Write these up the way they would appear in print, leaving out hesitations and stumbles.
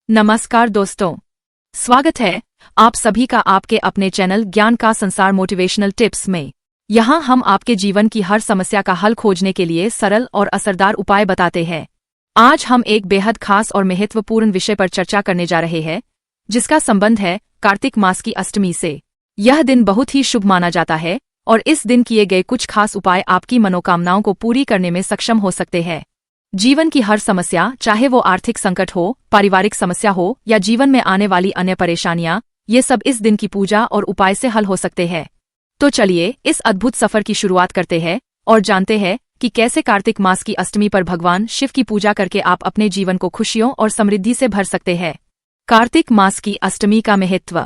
नमस्कार दोस्तों, स्वागत है आप सभी का आपके अपने चैनल ज्ञान का संसार मोटिवेशनल टिप्स में। यहाँ हम आपके जीवन की हर समस्या का हल खोजने के लिए सरल और असरदार उपाय बताते हैं। आज हम एक बेहद खास और महत्वपूर्ण विषय पर चर्चा करने जा रहे हैं, जिसका संबंध है कार्तिक मास की अष्टमी से। यह दिन बहुत ही शुभ माना जाता है और इस दिन किए गए कुछ खास उपाय आपकी मनोकामनाओं को पूरी करने में सक्षम हो सकते हैं। जीवन की हर समस्या, चाहे वो आर्थिक संकट हो, पारिवारिक समस्या हो या जीवन में आने वाली अन्य परेशानियां, ये सब इस दिन की पूजा और उपाय से हल हो सकते हैं। तो चलिए इस अद्भुत सफर की शुरुआत करते हैं और जानते हैं कि कैसे कार्तिक मास की अष्टमी पर भगवान शिव की पूजा करके आप अपने जीवन को खुशियों और समृद्धि से भर सकते हैं। कार्तिक मास की अष्टमी का महत्व।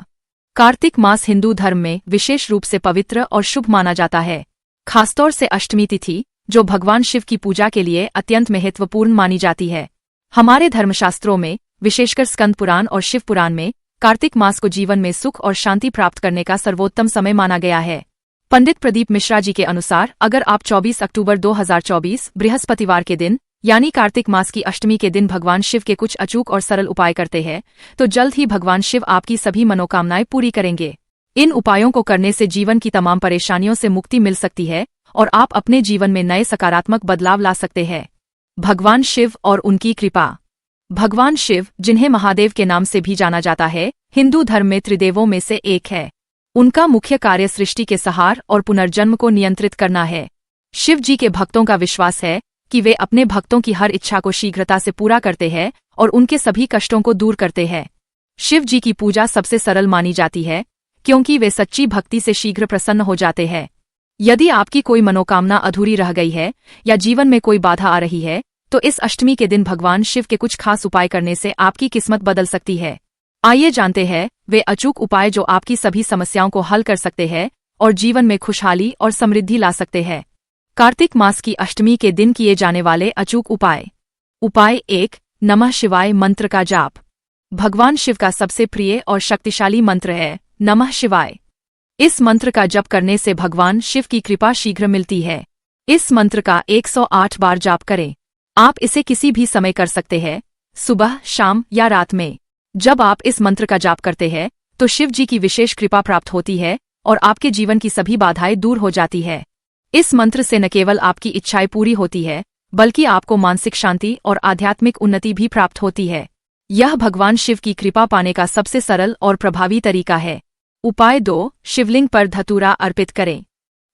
कार्तिक मास हिंदू धर्म में विशेष रूप से पवित्र और शुभ माना जाता है। खासतौर से अष्टमी तिथि, जो भगवान शिव की पूजा के लिए अत्यंत महत्वपूर्ण मानी जाती है। हमारे धर्मशास्त्रों में, विशेषकर स्कंद पुराण और शिव पुराण में, कार्तिक मास को जीवन में सुख और शांति प्राप्त करने का सर्वोत्तम समय माना गया है। पंडित प्रदीप मिश्रा जी के अनुसार, अगर आप 24 अक्टूबर 2024 बृहस्पतिवार के दिन यानी कार्तिक मास की अष्टमी के दिन भगवान शिव के कुछ अचूक और सरल उपाय करते हैं, तो जल्द ही भगवान शिव आपकी सभी मनोकामनाएं पूरी करेंगे। इन उपायों को करने से जीवन की तमाम परेशानियों से मुक्ति मिल सकती है और आप अपने जीवन में नए सकारात्मक बदलाव ला सकते हैं। भगवान शिव और उनकी कृपा। भगवान शिव, जिन्हें महादेव के नाम से भी जाना जाता है, हिंदू धर्म में त्रिदेवों में से एक है। उनका मुख्य कार्य सृष्टि के संहार और पुनर्जन्म को नियंत्रित करना है। शिव जी के भक्तों का विश्वास है कि वे अपने भक्तों की हर इच्छा को शीघ्रता से पूरा करते हैं और उनके सभी कष्टों को दूर करते हैं। शिव जी की पूजा सबसे सरल मानी जाती है, क्योंकि वे सच्ची भक्ति से शीघ्र प्रसन्न हो जाते हैं। यदि आपकी कोई मनोकामना अधूरी रह गई है या जीवन में कोई बाधा आ रही है, तो इस अष्टमी के दिन भगवान शिव के कुछ खास उपाय करने से आपकी किस्मत बदल सकती है। आइए जानते हैं वे अचूक उपाय जो आपकी सभी समस्याओं को हल कर सकते हैं और जीवन में खुशहाली और समृद्धि ला सकते हैं। कार्तिक मास की अष्टमी के दिन किए जाने वाले अचूक उपाय। उपाय 1, नमः शिवाय मंत्र का जाप। भगवान शिव का सबसे प्रिय और शक्तिशाली मंत्र है नमः शिवाय। इस मंत्र का जप करने से भगवान शिव की कृपा शीघ्र मिलती है। इस मंत्र का 108 बार जाप करें। आप इसे किसी भी समय कर सकते हैं, सुबह, शाम या रात में। जब आप इस मंत्र का जाप करते हैं, तो शिव जी की विशेष कृपा प्राप्त होती है और आपके जीवन की सभी बाधाएं दूर हो जाती है। इस मंत्र से न केवल आपकी इच्छाएं पूरी होती है, बल्कि आपको मानसिक शांति और आध्यात्मिक उन्नति भी प्राप्त होती है। यह भगवान शिव की कृपा पाने का सबसे सरल और प्रभावी तरीका है। उपाय 2, शिवलिंग पर धतूरा अर्पित करें।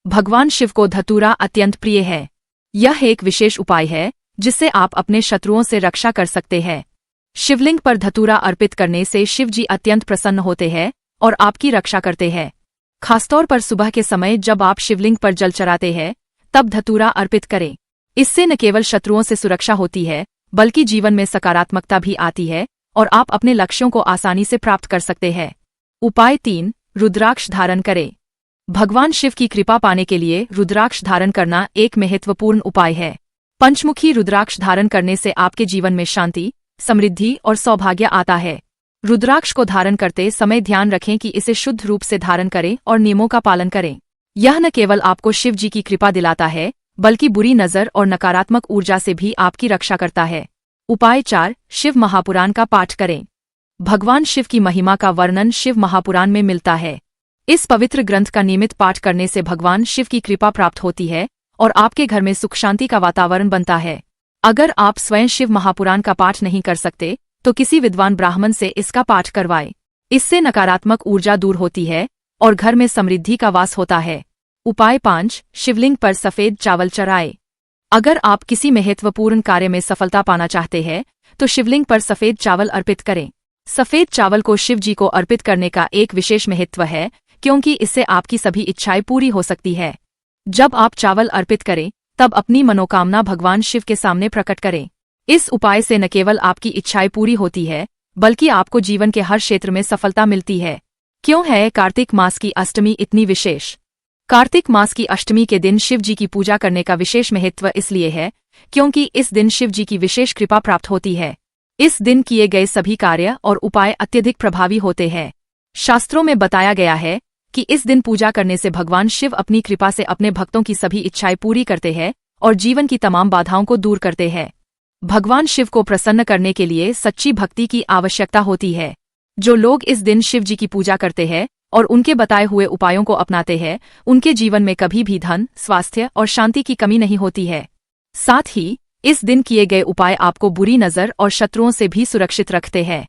भगवान शिव को धतूरा अत्यंत प्रिय है। यह एक विशेष उपाय है जिससे आप अपने शत्रुओं से रक्षा कर सकते हैं। शिवलिंग पर धतूरा अर्पित करने से शिव जी अत्यंत प्रसन्न होते हैं और आपकी रक्षा करते हैं। खासतौर पर सुबह के समय जब आप शिवलिंग पर जल चढ़ाते हैं, तब धतूरा अर्पित करें। इससे न केवल शत्रुओं से सुरक्षा होती है, बल्कि जीवन में सकारात्मकता भी आती है और आप अपने लक्ष्यों को आसानी से प्राप्त कर सकते हैं। उपाय 3, रुद्राक्ष धारण करें। भगवान शिव की कृपा पाने के लिए रुद्राक्ष धारण करना एक महत्वपूर्ण उपाय है। पंचमुखी रुद्राक्ष धारण करने से आपके जीवन में शांति, समृद्धि और सौभाग्य आता है। रुद्राक्ष को धारण करते समय ध्यान रखें कि इसे शुद्ध रूप से धारण करें और नियमों का पालन करें। यह न केवल आपको शिव जी की कृपा दिलाता है, बल्कि बुरी नजर और नकारात्मक ऊर्जा से भी आपकी रक्षा करता है। उपाय 4, शिव महापुराण का पाठ करें। भगवान शिव की महिमा का वर्णन शिव महापुराण में मिलता है। इस पवित्र ग्रंथ का नियमित पाठ करने से भगवान शिव की कृपा प्राप्त होती है और आपके घर में सुख शांति का वातावरण बनता है। अगर आप स्वयं शिव महापुराण का पाठ नहीं कर सकते, तो किसी विद्वान ब्राह्मण से इसका पाठ करवाएं। इससे नकारात्मक ऊर्जा दूर होती है और घर में समृद्धि का वास होता है। उपाय 5, शिवलिंग पर सफेद चावल चढ़ाएं। अगर आप किसी महत्वपूर्ण कार्य में सफलता पाना चाहते हैं, तो शिवलिंग पर सफेद चावल अर्पित करें। सफेद चावल को शिव जी को अर्पित करने का एक विशेष महत्व है, क्योंकि इससे आपकी सभी इच्छाएं पूरी हो सकती है। जब आप चावल अर्पित करें, तब अपनी मनोकामना भगवान शिव के सामने प्रकट करें। इस उपाय से न केवल आपकी इच्छाएं पूरी होती है, बल्कि आपको जीवन के हर क्षेत्र में सफलता मिलती है। क्यों है कार्तिक मास की अष्टमी इतनी विशेष? कार्तिक मास की अष्टमी के दिन शिव जी की पूजा करने का विशेष महत्व इसलिए है, क्योंकि इस दिन शिव जी की विशेष कृपा प्राप्त होती है। इस दिन किए गए सभी कार्य और उपाय अत्यधिक प्रभावी होते हैं। शास्त्रों में बताया गया है कि इस दिन पूजा करने से भगवान शिव अपनी कृपा से अपने भक्तों की सभी इच्छाएं पूरी करते हैं और जीवन की तमाम बाधाओं को दूर करते हैं। भगवान शिव को प्रसन्न करने के लिए सच्ची भक्ति की आवश्यकता होती है। जो लोग इस दिन शिव जी की पूजा करते हैं और उनके बताए हुए उपायों को अपनाते हैं, उनके जीवन में कभी भी धन, स्वास्थ्य और शांति की कमी नहीं होती है। साथ ही इस दिन किए गए उपाय आपको बुरी नजर और शत्रुओं से भी सुरक्षित रखते हैं।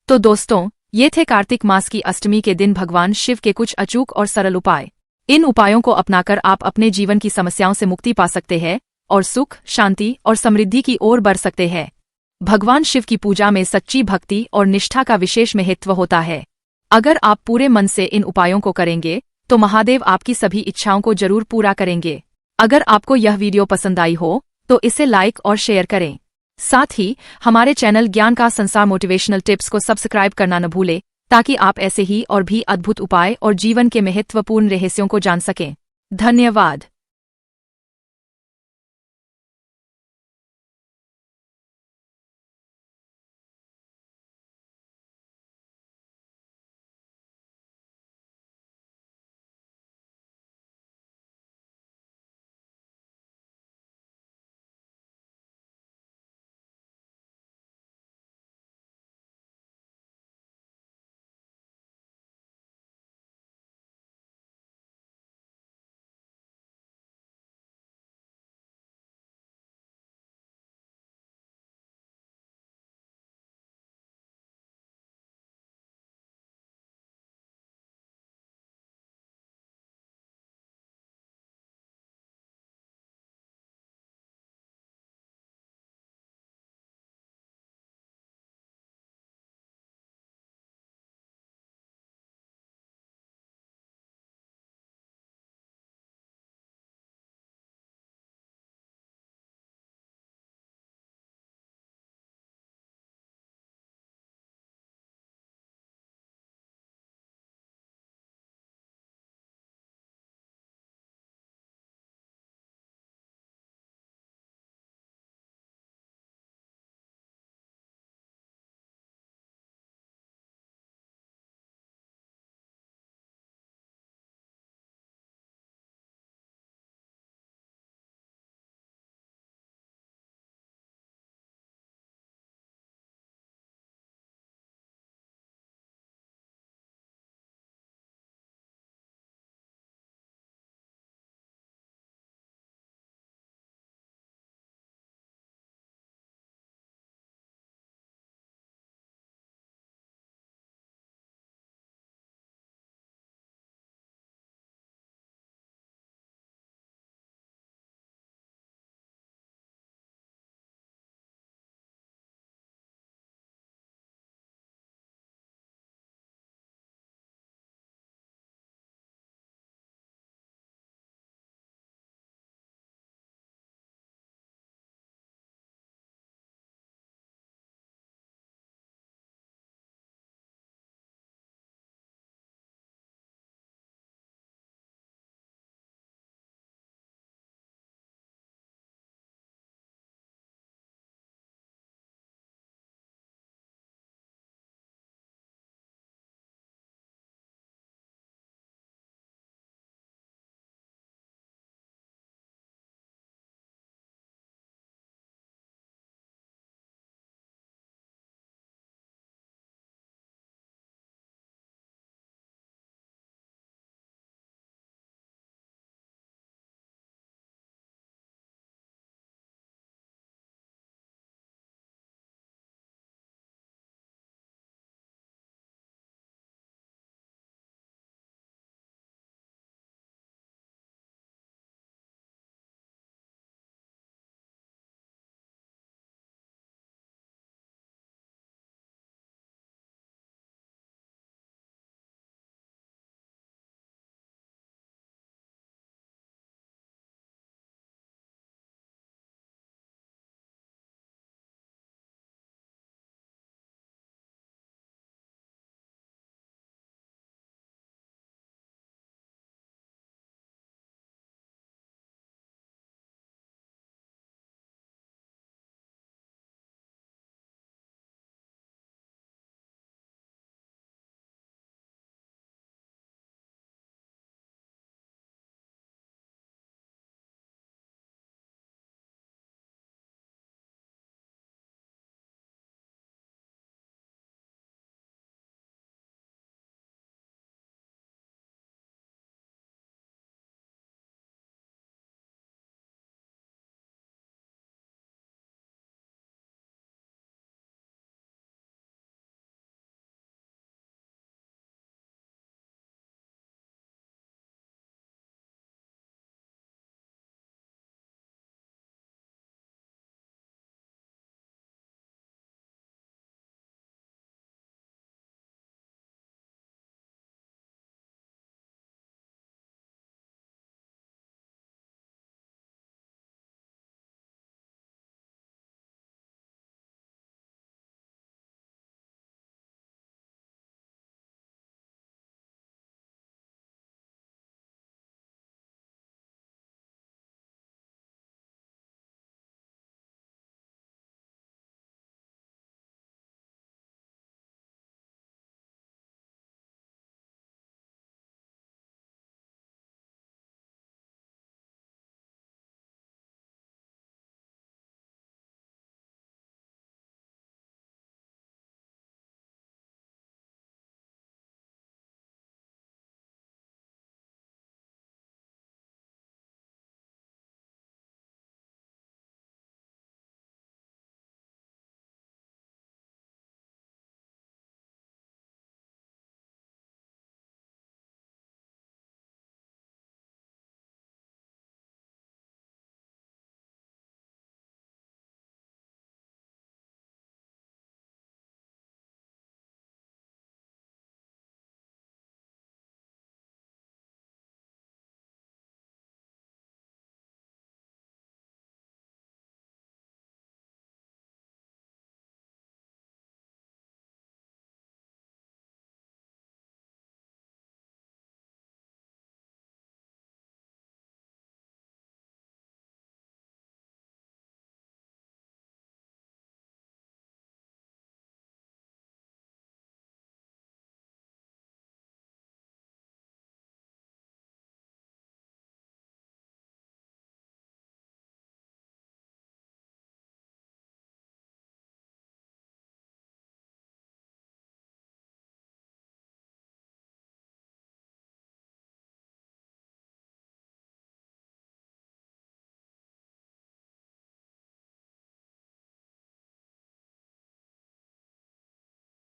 तो दोस्तों, ये थे कार्तिक मास की अष्टमी के दिन भगवान शिव के कुछ अचूक और सरल उपाय। इन उपायों को अपनाकर आप अपने जीवन की समस्याओं से मुक्ति पा सकते हैं और सुख, शांति और समृद्धि की ओर बढ़ सकते हैं। भगवान शिव की पूजा में सच्ची भक्ति और निष्ठा का विशेष महत्व होता है। अगर आप पूरे मन से इन उपायों को करेंगे तो महादेव आपकी सभी इच्छाओं को जरूर पूरा करेंगे। अगर आपको यह वीडियो पसंद आई हो तो इसे लाइक और शेयर करें। साथ ही हमारे चैनल ज्ञान का संसार मोटिवेशनल टिप्स को सब्सक्राइब करना न भूलें, ताकि आप ऐसे ही और भी अद्भुत उपाय और जीवन के महत्वपूर्ण रहस्यों को जान सकें। धन्यवाद।